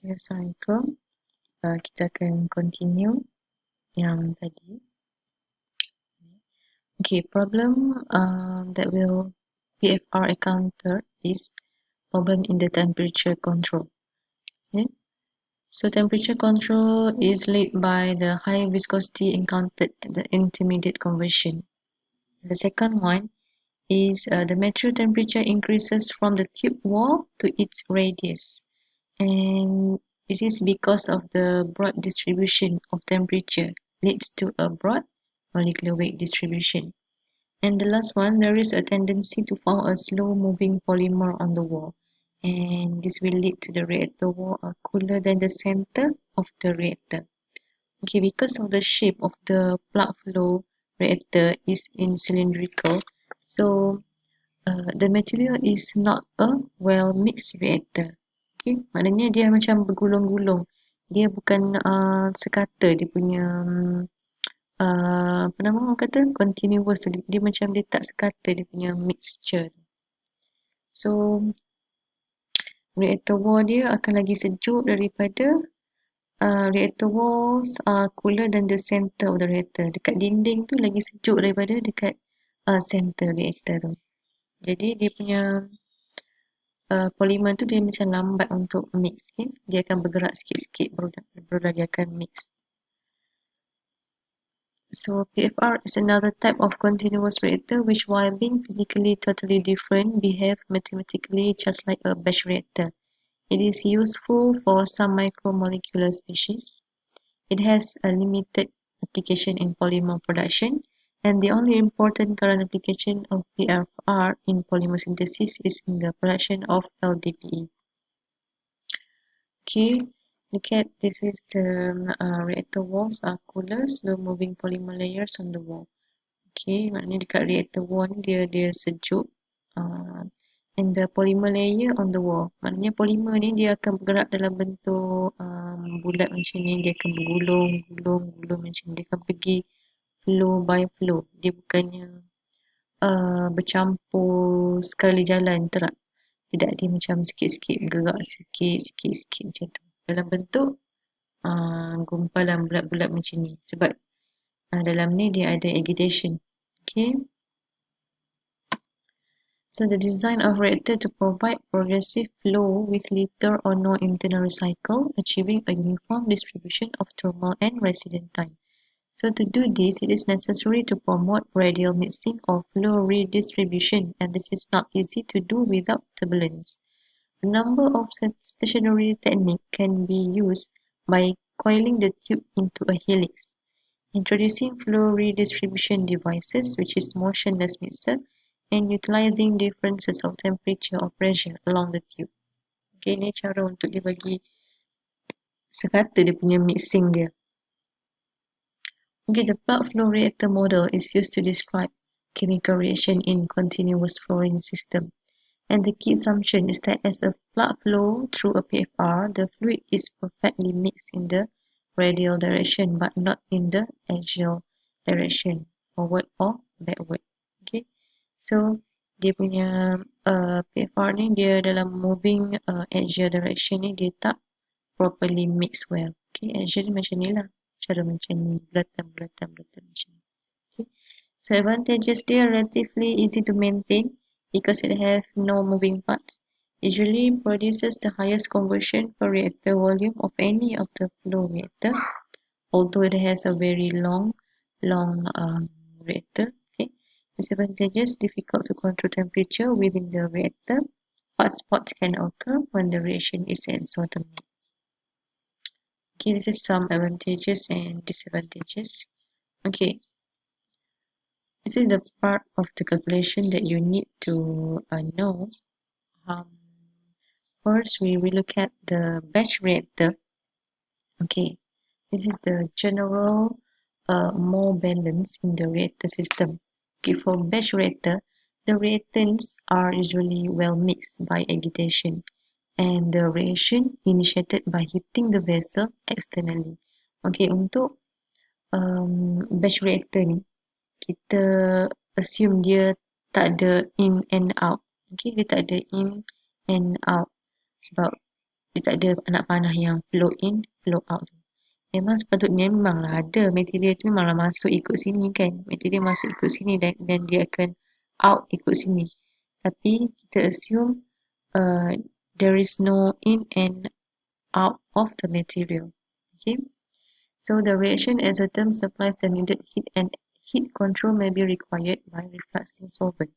Assalamualaikum. Kita akan continue yang tadi. Okay, problem that will PFR encounter is problem in the temperature control. Okay. So temperature control is led by the high viscosity encountered at the intermediate conversion. The second one is the material temperature increases from the tube wall to its radius, and this is because of the broad distribution of temperature leads to a broad molecular weight distribution. And the last one, there is a tendency to form a slow moving polymer on the wall, and this will lead to the reactor wall are cooler than the center of the reactor. Okay, because of the shape of the plug flow reactor is in cylindrical, so the material is not a well mixed reactor. Okay, maknanya dia macam bergulung-gulung. Dia bukan sekata dia punya apa nama orang kata continuous tu. Dia macam dia tak sekata dia punya mixture. So reactor wall dia akan lagi sejuk daripada reactor walls are cooler than the center of the reactor. Dekat dinding tu lagi sejuk daripada dekat center reactor tu. Jadi dia punya polimer tu dia macam lambat untuk mix. Okay? Dia akan bergerak sikit-sikit baru dia akan mix. So PFR is another type of continuous reactor which, while being physically totally different, behave mathematically just like a batch reactor. It is useful for some micromolecular species. It has a limited application in polymer production, and the only important current application of PFR in polymer synthesis is in the production of LDPE. Okay, look at this is the reactor walls are cooler, slow moving polymer layers on the wall. Okay, maknanya dekat reactor wall ni dia sejuk. And the polymer layer on the wall. Maknanya polimer ni dia akan bergerak dalam bentuk bulat macam ni. Dia akan bergulung macam ni. Dia akan pergi flow by flow. Dia bukannya bercampur sekali jalan, tak? Tidak, dia macam sikit-sikit bergerak sikit-sikit macam tu. Dalam bentuk gumpalan bulat-bulat macam ni. Sebab dalam ni dia ada agitation. Okay. So the design of reactor to provide progressive flow with little or no internal recycle, achieving a uniform distribution of thermal and resident time. So to do this, it is necessary to promote radial mixing or flow redistribution, and this is not easy to do without turbulence. A number of stationary techniques can be used by coiling the tube into a helix, introducing flow redistribution devices, which is motionless mixer, and utilizing differences of temperature or pressure along the tube. Okay, ni cara untuk dia bagi sekata dia punya mixing dia. Okay, the plug flow reactor model is used to describe chemical reaction in continuous flowing system. And the key assumption is that as a plug flow through a PFR, the fluid is perfectly mixed in the radial direction but not in the axial direction, forward or backward. Okay, so dia punya PFR ni dia dalam moving axial direction ni dia tak properly mix well. Okay, axial ni macam ni lah. Cara macam ni, bulatan macam ni. Okay. So advantages, they are relatively easy to maintain because it has no moving parts. Usually produces the highest conversion per reactor volume of any of the flow reactor, although it has a very long reactor. Okay. Disadvantages, difficult to control temperature within the reactor. Hot spots can occur when the reaction is exothermic. Okay, this is some advantages and disadvantages. Okay, this is the part of the calculation that you need to know. First, we will look at the batch reactor. Okay, this is the general mole balance in the reactor system. Okay, for batch reactor, the reactants are usually well mixed by agitation, and the reaction initiated by heating the vessel externally. Okay, untuk batch reactor ni, kita assume dia tak ada in and out. Okay, dia tak ada in and out sebab dia tak ada anak panah yang flow in, flow out. Memang sepatutnya memanglah ada material tu memanglah masuk ikut sini kan. Material masuk ikut sini dan dia akan out ikut sini. Tapi kita assume there is no in and out of the material. Okay. So the reaction exotherm supplies the needed heat and heat control may be required by refluxing solvent.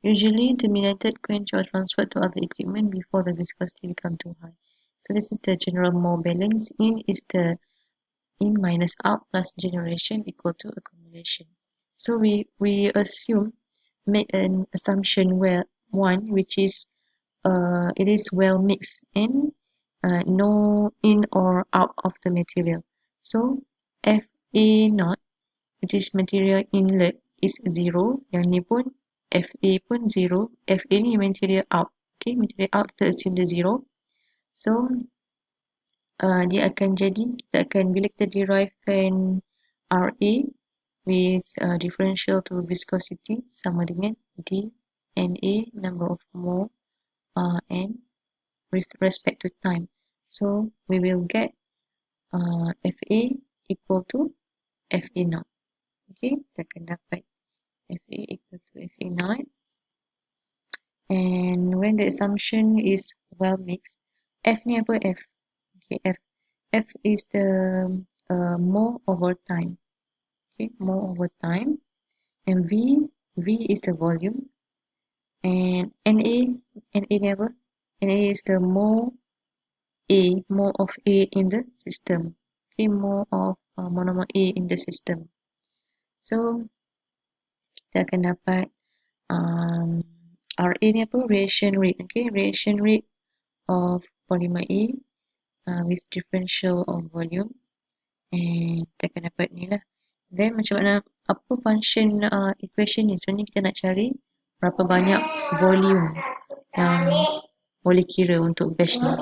Usually terminated, quenched or transferred to other equipment before the viscosity becomes too high. So this is the general mole balance. In is the in minus out plus generation equal to accumulation. So we assume, make an assumption where one, which is it is well mixed and no in or out of the material. So FA naught, which is material inlet, is 0. Yang ni pun FA pun 0. FA ni material out. Okay, material out kita assume dia 0. So dia akan jadi, kita akan, bila kita derivekan RA with differential to viscosity sama dengan D NA number of mole and with respect to time. So we will get FA equal to FA naught. Okay, kita akan dapat FA equal to FA naught. And when the assumption is well mixed, F ni apa F? Okay, F is the mole over time. Okay, mole over time. And V is the volume. And NA ni apa? NA is the mole of A in the system. Okay, mole of monomer A in the system. So kita akan dapat RA ni apa? Reaction rate. Okay, reaction rate of polymer A with differential of volume. And kita akan dapat ni lah. Then macam mana, apa function equation ni? Sebenarnya kita nak cari berapa banyak volume yang boleh kira untuk batch ni.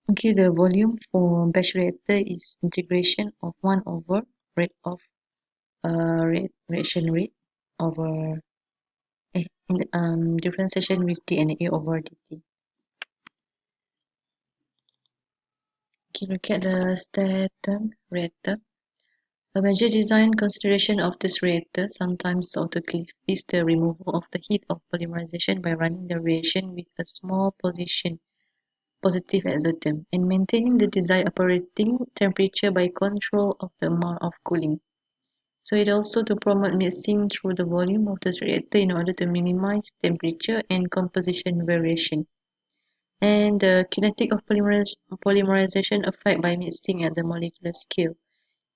Okay, the volume for batch reactor is integration of 1 over rate of reaction rate over differentiation with DNA over dt. Okay, look at the Staten reactor. A major design consideration of this reactor, sometimes autoclave, is the removal of the heat of polymerization by running the reaction with a small positive exotherm and maintaining the desired operating temperature by control of the amount of cooling. So it also to promote mixing through the volume of this reactor in order to minimize temperature and composition variation. And the kinetic of polymerization affected by mixing at the molecular scale.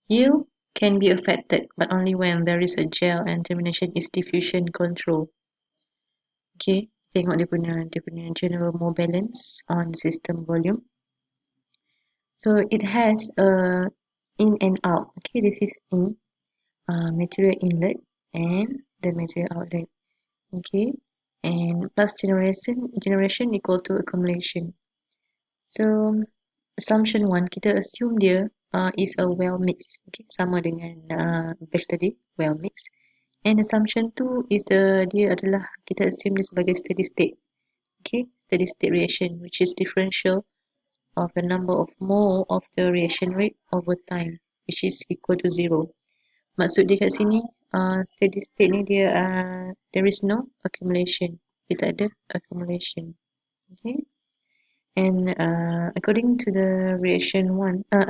Yield can be affected, but only when there is a gel and termination is diffusion control. Okay, tengok dia punya general mole balance on system volume. So it has a in and out. Okay, this is in material inlet and the material outlet. Okay, and plus generation equal to accumulation. So assumption 1, kita assume dia is a well mix. Okay, sama dengan batch tadi, well mix. And assumption 2 is dia adalah, kita assume dia sebagai steady state. Okay, steady state reaction, which is differential of the number of mole of the reaction rate over time, which is equal to 0. Maksud dia kat sini, steady state ni dia there is no accumulation. Dia tak ada accumulation. Okay. And according to the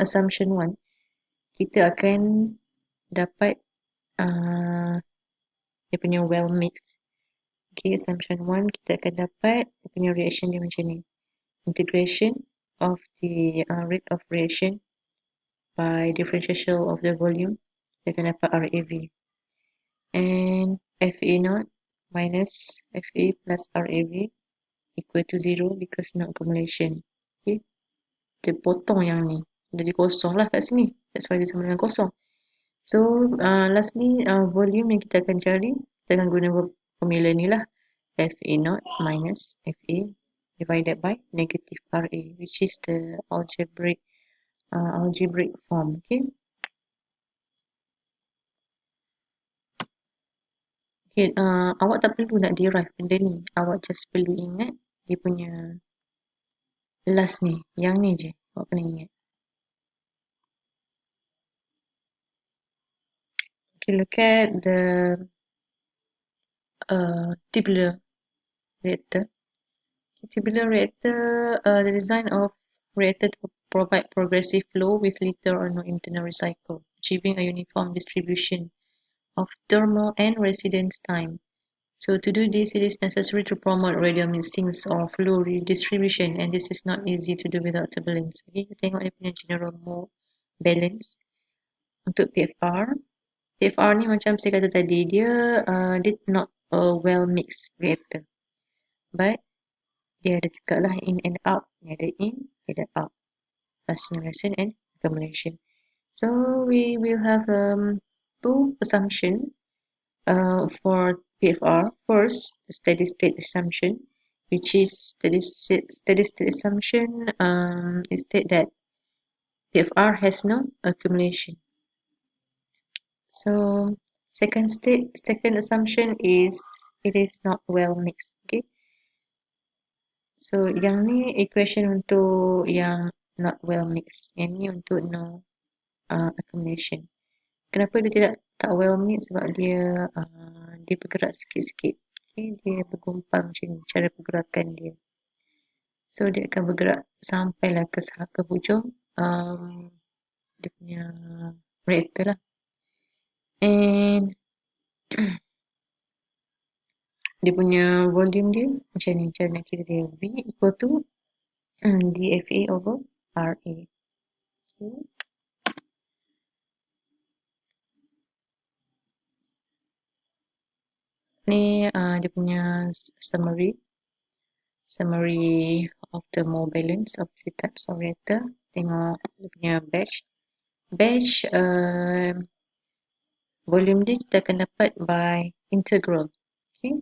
assumption 1, kita akan dapat dia punya well mix. Okay, assumption 1, kita akan dapat dia punya reaction dia macam ni. Integration of the rate of reaction by differential of the volume, kita akan dapat RAV. And FA naught minus FA plus RAV equal to 0 because no accumulation. Okay, kita potong yang ni, jadi kosong lah kat sini, that's why dia sama dengan kosong. So lastly, volume yang kita akan cari, kita akan guna formula ni lah, FA naught minus FA divided by negative RA, which is the algebraic form. Okay. Okay, awak tak perlu nak derive benda ni, awak just perlu ingat dia punya last ni, yang ni je awak kena ingat. Okay, look at the tubular reactor. Tubular reactor, the design of reactor to provide progressive flow with little or no internal recycle, achieving a uniform distribution of thermal and residence time. So to do this, it is necessary to promote radial mixings or flow redistribution, and this is not easy to do without turbulence. Okay, kita tengok dia punya general mode balance untuk PFR. PFR ni macam saya kata tadi, dia not a well mixed reactor, but dia ada juga lah in and out. Dia ada in, dia ada out. Fast generation and accumulation. So we will have two assumptions for PFR. First, the steady state assumption, which is steady state assumption is that PFR has no accumulation. So second assumption is it is not well mixed. Okay. So yang ni equation untuk yang not well mixed. Yang ni untuk no accumulation. Kenapa dia tak well mixed? Sebab dia bergerak sikit-sikit. Okay, dia bergumpang macam ni cara pergerakan dia. So dia akan bergerak sampailah ke hujung dia punya reactor lah. And dia punya volume dia macam ni, cara nak kira dia. V equal to dFA over RA. Okay. Ni dia punya summary of the mole balance of three types of reactor. Tengok dia punya batch volume dia kita akan dapat by integral. Okay.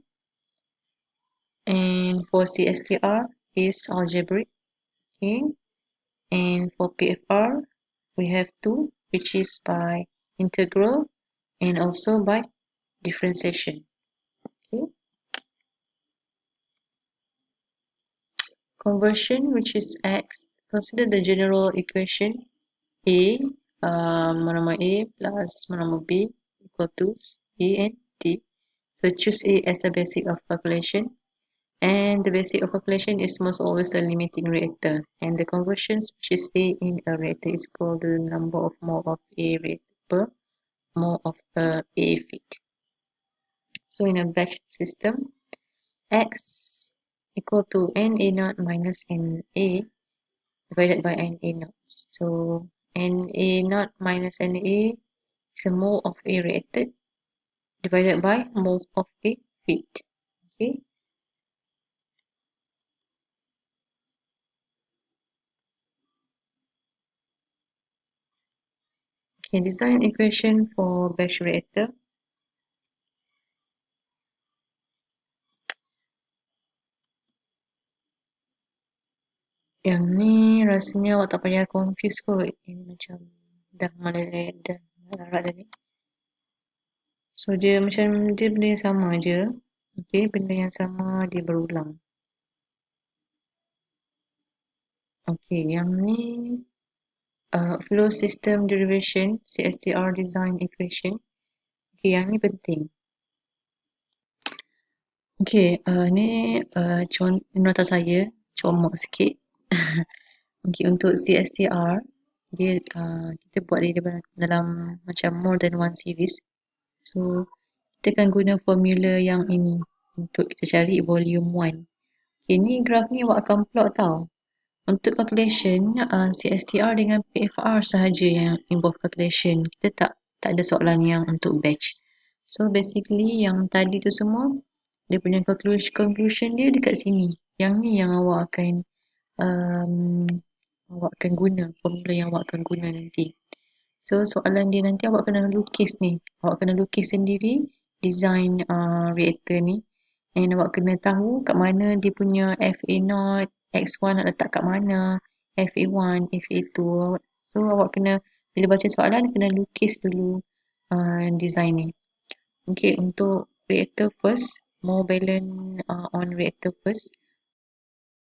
And for cstr is algebraic. Okay. And for PFR we have two, which is by integral and also by differentiation. Okay. Conversion, which is x. Consider the general equation a monomer a plus monomer b equal to c and d. So choose a as the basic of calculation, and the basic of calculation is most always a limiting reactor, and the conversions, which is a in a reactor, is called the number of mole of a reactor per mole of a feed. So in a batch system, x equal to Na minus Na divided by Na. So Na minus Na is a mole of A reacted divided by mole of A feed. Okay. Okay, design equation for batch reactor. Yang ni rasanya awak tak payah confuse kot. Ini macam dah larat dah ni. So dia macam dia benda yang sama je. Okay, benda yang sama dia berulang. Okay, yang ni flow system derivation cstr design equation. Okay, yang ni penting. Okay, ni nota saya comot sikit. Okay, untuk cstr dia kita buat dia dalam macam more than one series. So kita akan guna formula yang ini untuk kita cari volume 1. Okay, ni graf ni awak akan plot tau. Untuk calculation cstr dengan PFR sahaja yang involve calculation. Kita tak ada soalan yang untuk batch. So basically yang tadi tu semua dia punya conclusion dia dekat sini. Yang ni yang awak akan guna, formula yang awak akan guna nanti. So soalan dia nanti awak kena lukis ni. Awak kena lukis sendiri design reactor ni. And awak kena tahu kat mana dia punya FA0, X1 nak letak kat mana, FA1, FA2. So awak kena, bila baca soalan, kena lukis dulu design ni. Okay, untuk reactor first, more balance on reactor first.